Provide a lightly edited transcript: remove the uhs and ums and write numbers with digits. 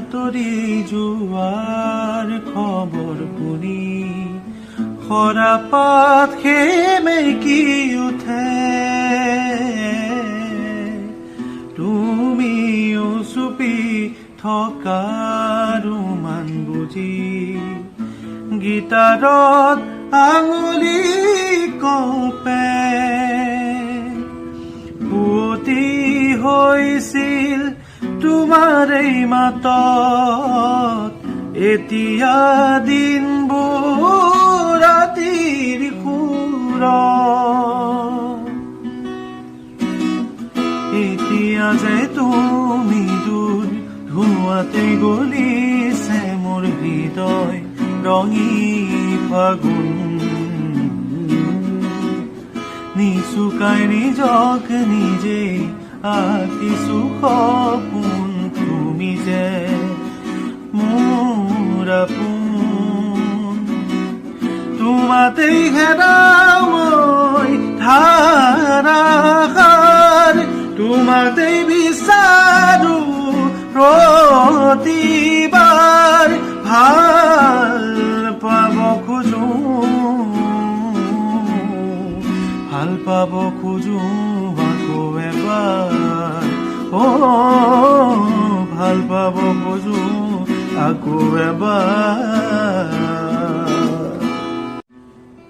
আঁতৰি যোৱাৰ খবৰ শুনি সৰাপাত সেমেকি উঠে তুমিও চুপি থকাৰ মান বুজি গীটাৰত আঙুলি কপে পুতি হৈছিল তোমাৰ এই মাতত এতিয়া দিনবোৰ ৰাতিৰ সুৰত এতিয়া যে তুমি দূৰ ধোঁৱাতে গলিছে মোৰ হৃদয় ৰঙী ফাগুন নিচুকাই নিজক নিজে আঁকিছো সপোন তুমি যে মোৰ আপোন তোমাতেই হেৰাও মই ধাৰাসাৰ তোমাতেই বিচাৰো প্ৰতিবাৰ ভাল পাব খোজো ভাল পাব খোজো আকৌ এবাৰ ভাল পাব খোজো আকৌ এবাৰ